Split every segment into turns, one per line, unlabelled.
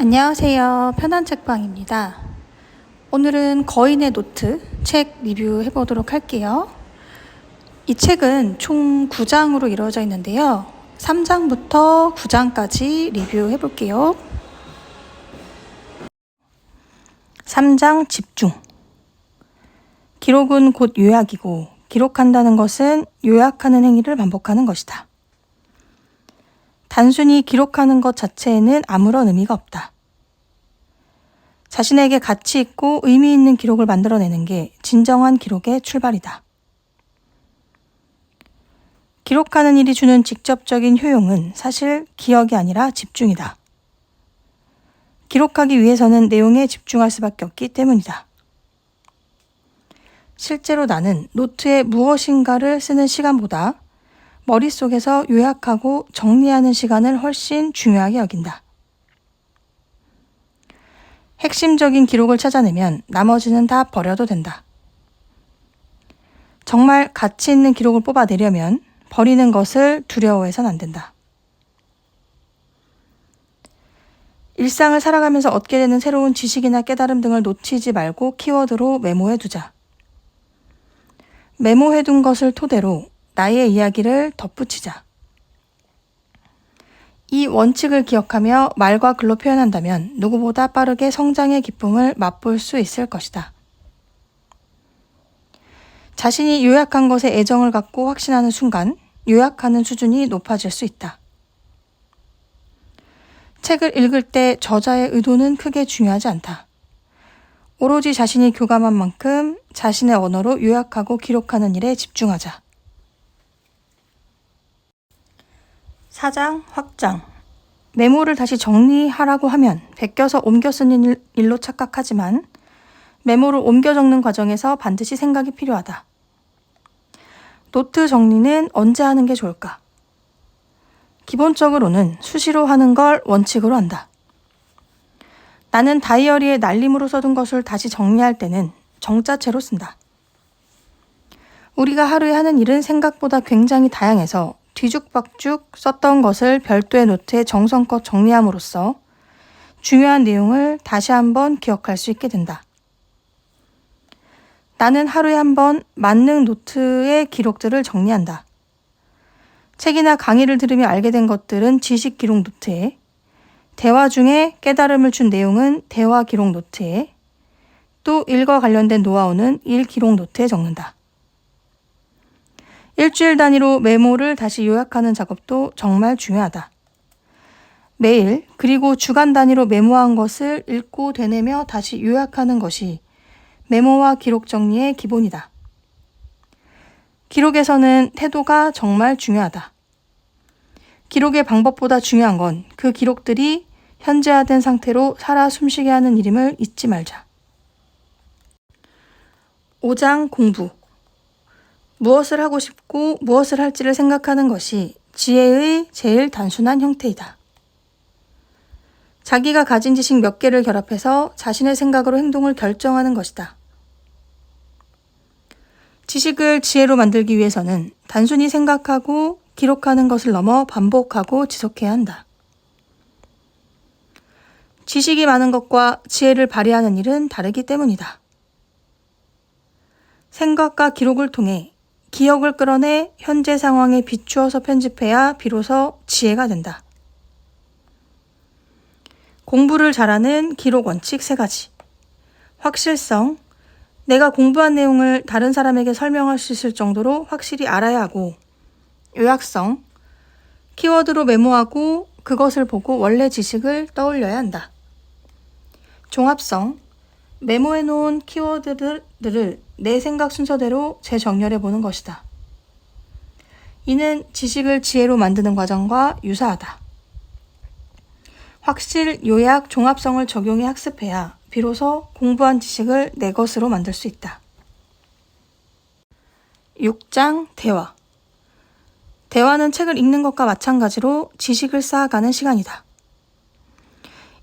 안녕하세요. 편한 책방입니다. 오늘은 거인의 노트 책 리뷰해 보도록 할게요. 이 책은 총 9장으로 이루어져 있는데요. 3장부터 9장까지 리뷰해 볼게요. 3장 집중. 기록은 곧 요약이고 기록한다는 것은 요약하는 행위를 반복하는 것이다. 단순히 기록하는 것 자체에는 아무런 의미가 없다. 자신에게 가치 있고 의미 있는 기록을 만들어내는 게 진정한 기록의 출발이다. 기록하는 일이 주는 직접적인 효용은 사실 기억이 아니라 집중이다. 기록하기 위해서는 내용에 집중할 수밖에 없기 때문이다. 실제로 나는 노트에 무엇인가를 쓰는 시간보다 머릿속에서 요약하고 정리하는 시간을 훨씬 중요하게 여긴다. 핵심적인 기록을 찾아내면 나머지는 다 버려도 된다. 정말 가치 있는 기록을 뽑아내려면 버리는 것을 두려워해선 안 된다. 일상을 살아가면서 얻게 되는 새로운 지식이나 깨달음 등을 놓치지 말고 키워드로 메모해두자. 메모해둔 것을 토대로 나의 이야기를 덧붙이자. 이 원칙을 기억하며 말과 글로 표현한다면 누구보다 빠르게 성장의 기쁨을 맛볼 수 있을 것이다. 자신이 요약한 것에 애정을 갖고 확신하는 순간 요약하는 수준이 높아질 수 있다. 책을 읽을 때 저자의 의도는 크게 중요하지 않다. 오로지 자신이 교감한 만큼 자신의 언어로 요약하고 기록하는 일에 집중하자. 4장 확장. 메모를 다시 정리하라고 하면 베껴서 옮겨 쓰는 일로 착각하지만 메모를 옮겨 적는 과정에서 반드시 생각이 필요하다. 노트 정리는 언제 하는 게 좋을까? 기본적으로는 수시로 하는 걸 원칙으로 한다. 나는 다이어리에 날림으로 써둔 것을 다시 정리할 때는 정자체로 쓴다. 우리가 하루에 하는 일은 생각보다 굉장히 다양해서 뒤죽박죽 썼던 것을 별도의 노트에 정성껏 정리함으로써 중요한 내용을 다시 한번 기억할 수 있게 된다. 나는 하루에 한 번 만능 노트의 기록들을 정리한다. 책이나 강의를 들으며 알게 된 것들은 지식 기록 노트에, 대화 중에 깨달음을 준 내용은 대화 기록 노트에, 또 일과 관련된 노하우는 일 기록 노트에 적는다. 일주일 단위로 메모를 다시 요약하는 작업도 정말 중요하다. 매일 그리고 주간 단위로 메모한 것을 읽고 되뇌며 다시 요약하는 것이 메모와 기록 정리의 기본이다. 기록에서는 태도가 정말 중요하다. 기록의 방법보다 중요한 건 그 기록들이 현재화된 상태로 살아 숨쉬게 하는 일임을 잊지 말자. 5장 공부. 무엇을 하고 싶고 무엇을 할지를 생각하는 것이 지혜의 제일 단순한 형태이다. 자기가 가진 지식 몇 개를 결합해서 자신의 생각으로 행동을 결정하는 것이다. 지식을 지혜로 만들기 위해서는 단순히 생각하고 기록하는 것을 넘어 반복하고 지속해야 한다. 지식이 많은 것과 지혜를 발휘하는 일은 다르기 때문이다. 생각과 기록을 통해 기억을 끌어내 현재 상황에 비추어서 편집해야 비로소 지혜가 된다. 공부를 잘하는 기록 원칙 3가지. 확실성. 내가 공부한 내용을 다른 사람에게 설명할 수 있을 정도로 확실히 알아야 하고, 요약성. 키워드로 메모하고 그것을 보고 원래 지식을 떠올려야 한다. 종합성. 메모해 놓은 키워드들을 내 생각 순서대로 재정렬해 보는 것이다. 이는 지식을 지혜로 만드는 과정과 유사하다. 확실, 요약, 종합성을 적용해 학습해야 비로소 공부한 지식을 내 것으로 만들 수 있다. 6장 대화. 대화는 책을 읽는 것과 마찬가지로 지식을 쌓아가는 시간이다.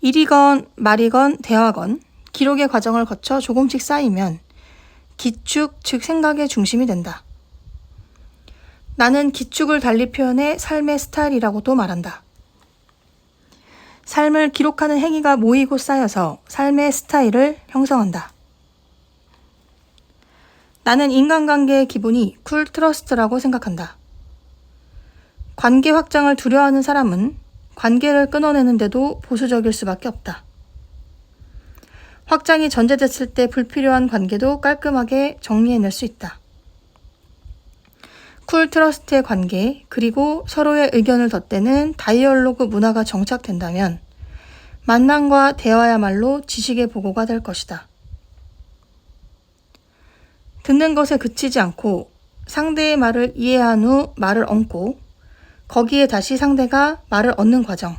일이건 말이건 대화건 기록의 과정을 거쳐 조금씩 쌓이면 기축, 즉 생각의 중심이 된다. 나는 기축을 달리 표현해 삶의 스타일이라고도 말한다. 삶을 기록하는 행위가 모이고 쌓여서 삶의 스타일을 형성한다. 나는 인간관계의 기본이 쿨 트러스트라고 생각한다. 관계 확장을 두려워하는 사람은 관계를 끊어내는데도 보수적일 수밖에 없다. 확장이 전제됐을 때 불필요한 관계도 깔끔하게 정리해낼 수 있다. 쿨 트러스트의 관계, 그리고 서로의 의견을 덧대는 다이얼로그 문화가 정착된다면 만남과 대화야말로 지식의 보고가 될 것이다. 듣는 것에 그치지 않고 상대의 말을 이해한 후 말을 얹고 거기에 다시 상대가 말을 얻는 과정.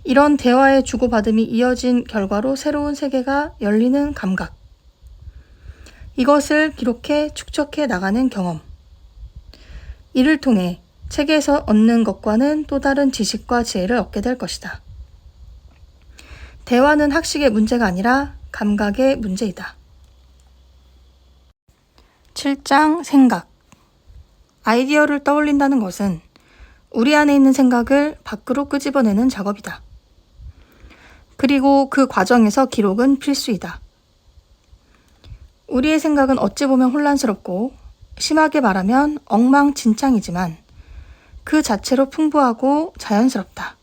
이런 대화의 주고받음이 이어진 결과로 새로운 세계가 열리는 감각. 이것을 기록해 축적해 나가는 경험. 이를 통해 책에서 얻는 것과는 또 다른 지식과 지혜를 얻게 될 것이다. 대화는 학식의 문제가 아니라 감각의 문제이다. 7장 생각. 아이디어를 떠올린다는 것은 우리 안에 있는 생각을 밖으로 끄집어내는 작업이다. 그리고 그 과정에서 기록은 필수이다. 우리의 생각은 어찌 보면 혼란스럽고 심하게 말하면 엉망진창이지만 그 자체로 풍부하고 자연스럽다.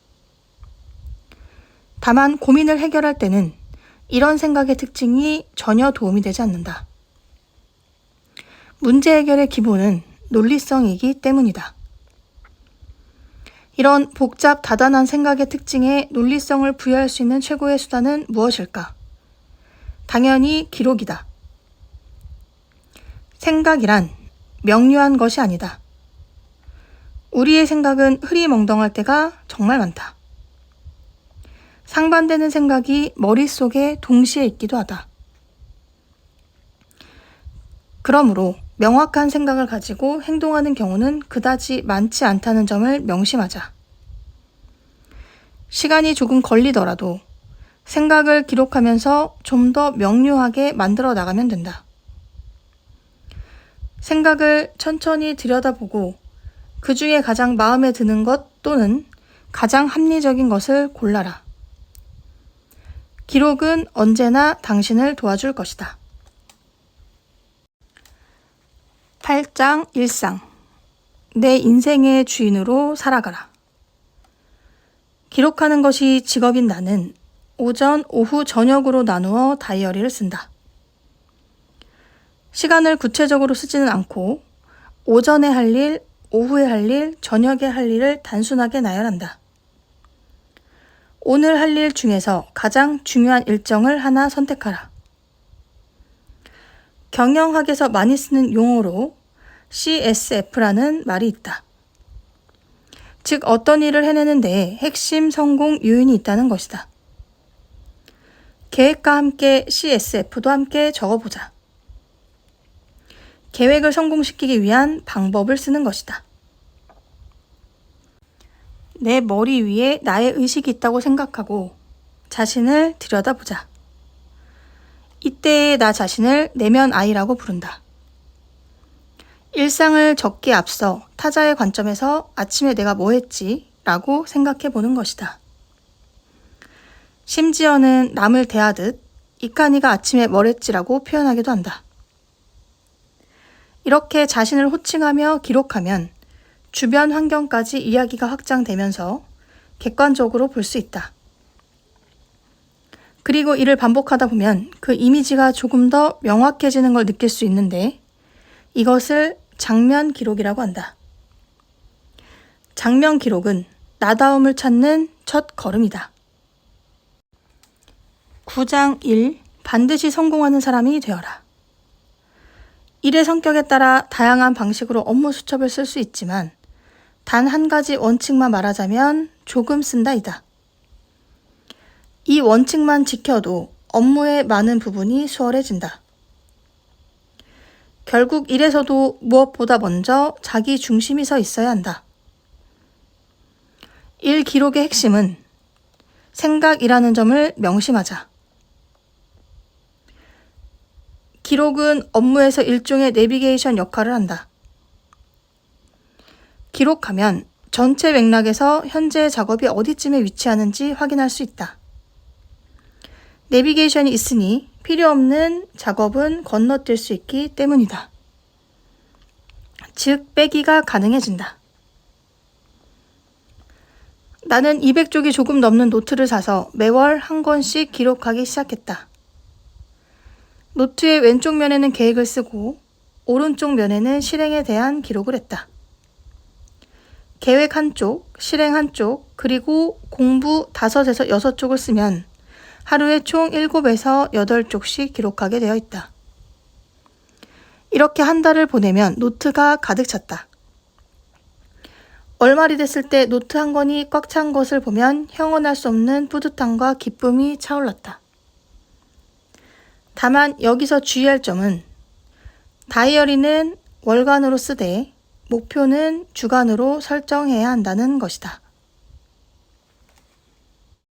다만 고민을 해결할 때는 이런 생각의 특징이 전혀 도움이 되지 않는다. 문제 해결의 기본은 논리성이기 때문이다. 이런 복잡 다단한 생각의 특징에 논리성을 부여할 수 있는 최고의 수단은 무엇일까? 당연히 기록이다. 생각이란 명료한 것이 아니다. 우리의 생각은 흐리멍덩할 때가 정말 많다. 상반되는 생각이 머릿속에 동시에 있기도 하다. 그러므로 명확한 생각을 가지고 행동하는 경우는 그다지 많지 않다는 점을 명심하자. 시간이 조금 걸리더라도 생각을 기록하면서 좀 더 명료하게 만들어 나가면 된다. 생각을 천천히 들여다보고 그 중에 가장 마음에 드는 것 또는 가장 합리적인 것을 골라라. 기록은 언제나 당신을 도와줄 것이다. 8장 일상. 내 인생의 주인으로 살아가라. 기록하는 것이 직업인 나는 오전, 오후, 저녁으로 나누어 다이어리를 쓴다. 시간을 구체적으로 쓰지는 않고 오전에 할 일, 오후에 할 일, 저녁에 할 일을 단순하게 나열한다. 오늘 할 일 중에서 가장 중요한 일정을 하나 선택하라. 경영학에서 많이 쓰는 용어로 CSF라는 말이 있다. 즉 어떤 일을 해내는 데에 핵심 성공 요인이 있다는 것이다. 계획과 함께 CSF도 함께 적어보자. 계획을 성공시키기 위한 방법을 쓰는 것이다. 내 머리 위에 나의 의식이 있다고 생각하고 자신을 들여다보자. 이때의 나 자신을 내면 아이라고 부른다. 일상을 적기에 앞서 타자의 관점에서 아침에 내가 뭐 했지? 라고 생각해 보는 것이다. 심지어는 남을 대하듯 이칸이가 아침에 뭘 했지라고 표현하기도 한다. 이렇게 자신을 호칭하며 기록하면 주변 환경까지 이야기가 확장되면서 객관적으로 볼 수 있다. 그리고 이를 반복하다 보면 그 이미지가 조금 더 명확해지는 걸 느낄 수 있는데 이것을 장면 기록이라고 한다. 장면 기록은 나다움을 찾는 첫 걸음이다. 9장 1. 반드시 성공하는 사람이 되어라. 일의 성격에 따라 다양한 방식으로 업무 수첩을 쓸 수 있지만 단 한 가지 원칙만 말하자면 조금 쓴다이다. 이 원칙만 지켜도 업무의 많은 부분이 수월해진다. 결국 일에서도 무엇보다 먼저 자기 중심이 서 있어야 한다. 일 기록의 핵심은 생각이라는 점을 명심하자. 기록은 업무에서 일종의 내비게이션 역할을 한다. 기록하면 전체 맥락에서 현재의 작업이 어디쯤에 위치하는지 확인할 수 있다. 내비게이션이 있으니 필요 없는 작업은 건너뛸 수 있기 때문이다. 즉, 빼기가 가능해진다. 나는 200쪽이 조금 넘는 노트를 사서 매월 한 권씩 기록하기 시작했다. 노트의 왼쪽 면에는 계획을 쓰고 오른쪽 면에는 실행에 대한 기록을 했다. 계획 한쪽, 실행 한쪽, 그리고 공부 5에서 6쪽을 쓰면 하루에 총 7에서 8쪽씩 기록하게 되어 있다. 이렇게 한 달을 보내면 노트가 가득 찼다. 월말이 됐을 때 노트 한 권이 꽉 찬 것을 보면 형언할 수 없는 뿌듯함과 기쁨이 차올랐다. 다만 여기서 주의할 점은 다이어리는 월간으로 쓰되 목표는 주간으로 설정해야 한다는 것이다.